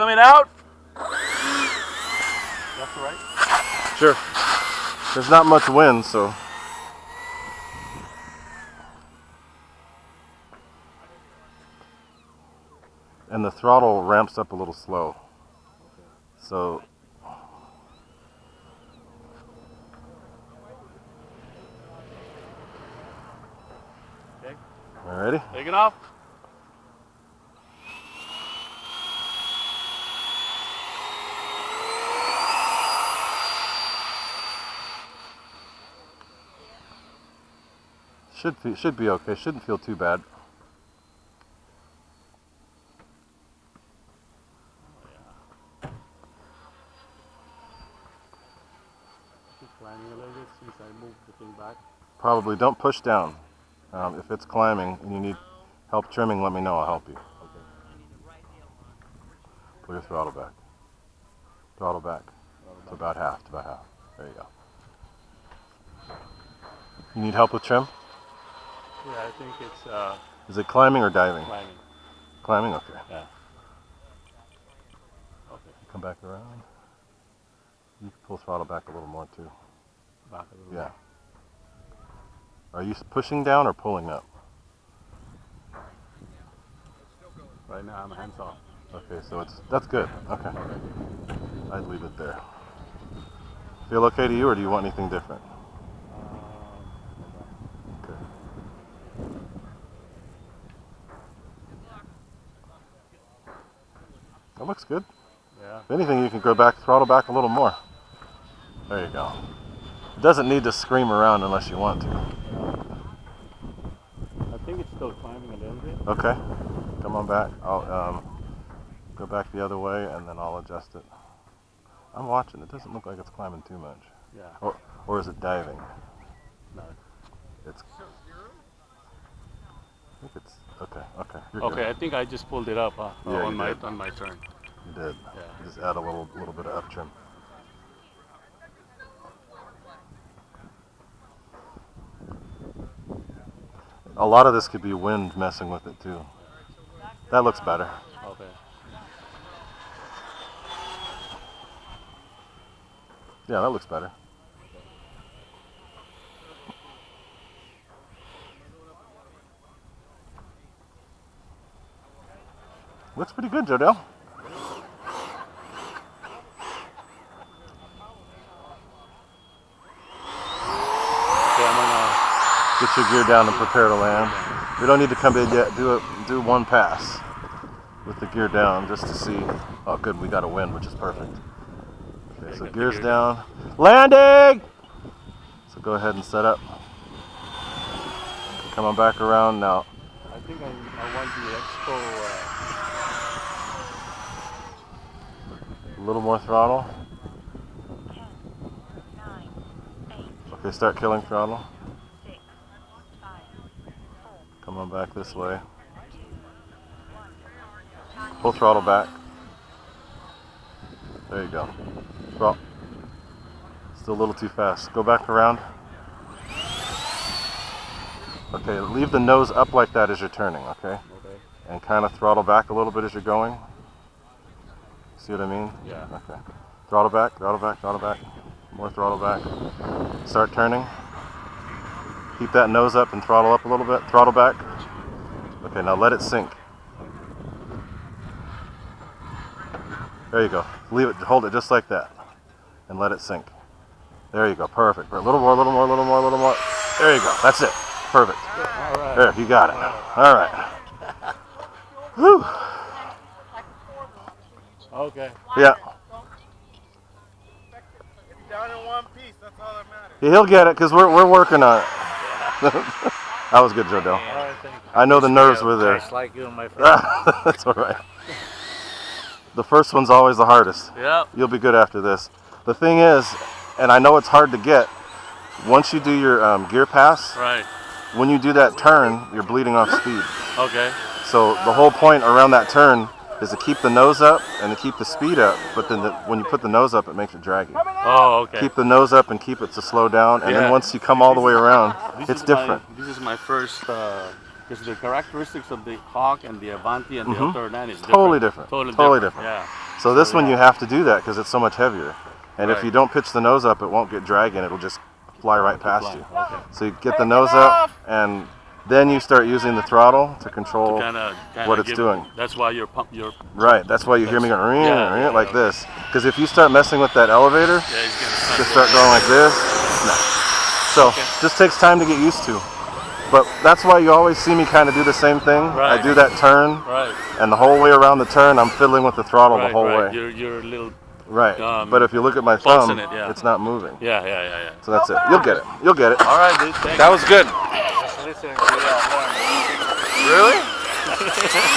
Coming out. That's right. Sure. There's not much wind, so. And the throttle ramps up a little slow. So. Okay. All ready? Take it off. Should be okay. Shouldn't feel too bad. Keep climbing a little bit since I moved the thing back. Probably don't push down. If it's climbing and you need help trimming, let me know. I'll help you. Okay. Pull your throttle back. Throttle back. To about half. There you go. You need help with trim? Yeah, I think it's Is it climbing or diving? climbing. Climbing? Okay. Yeah. Okay. Come back around. You can pull throttle back a little more too. Back a little. Yeah. Are you pushing down or pulling up? Right now I'm hands off. Okay, so that's good. Okay. I'd leave it there. Feel okay to you, or do you want anything different? Okay. That looks good. Yeah. If anything, you can go back, throttle back a little more. There you go. It doesn't need to scream around unless you want to. I think it's still climbing a little bit. Okay. Come on back. I'll go back the other way, and then I'll adjust it. I'm watching. It doesn't look like it's climbing too much. Yeah. Or is it diving? No. It's. I think it's okay. Okay. You're Okay, good. I think I just pulled it up Yeah, on you my did. on my turn. You did. Yeah. You just add a little bit of up trim. A lot of this could be wind messing with it too. That looks better. Okay. Yeah, that looks better. Looks pretty good, Jodel. Okay, I'm gonna. Get your gear down and prepare to land. We don't need to come in yet. Do one pass with the gear down just to see. Oh, good. We got a wind, which is perfect. Okay, so gears down. Landing! So go ahead and set up. Come on back around now. I think I want the expo. A little more throttle. Okay, start killing throttle. Come on back this way. Pull throttle back. There you go. Still a little too fast. Go back around. Okay, leave the nose up like that as you're turning, okay? Okay. And kind of throttle back a little bit as you're going. See what I mean? Yeah. Okay. Throttle back, throttle back, throttle back. More throttle back. Start turning. Keep that nose up and throttle up a little bit. Throttle back. Okay, now let it sink. There you go. Leave it, hold it just like that. And let it sink. There you go, perfect. A little more, a little more, a little more, a little more. There you go, that's it. Perfect. All right. There, you got it. All right. Whew. Okay. Yeah. Down in one piece, that's all that matters. Yeah, he'll get it because we're working on it. That was good, Jodel. All right, thank you. I know the nerves were there. Just like you and my friend. That's all right. The first one's always the hardest. Yep. You'll be good after this. The thing is, and I know it's hard to get, once you do your gear pass, Right. when you do that turn, you're bleeding off speed. Okay. So the whole point around that turn is to keep the nose up and to keep the speed up, but then when you put the nose up, it makes it draggy. Oh, okay. Keep the nose up and keep it to slow down, and Yeah. then once you come all the way around, it's different. This is my first Because the characteristics of the Hawk and the Avanti and the L39 is different. Totally different. Totally different. Yeah. So this one you have to do that because it's so much heavier. And if Right. you don't pitch the nose up, it won't get dragging. It'll just fly right past you. Okay. So you get the nose up, and then you start using the throttle to control Kinda what it's doing. That's why you're pump. You're Right. That's why you hear me going Yeah, like okay. this. Because if you start messing with that elevator, yeah. He's gonna just start going like this. No. So just takes time to get used to. But that's why you always see me kind of do the same thing. Right. I do that turn, Right. and the whole way around the turn, I'm fiddling with the throttle the whole way. You're a little. Right. But if you look at my thumb, pulsing it, yeah. it's not moving. Yeah. So that's it. You'll get it. You'll get it. All right, dude. Thank That was good. Just listening to you. Really?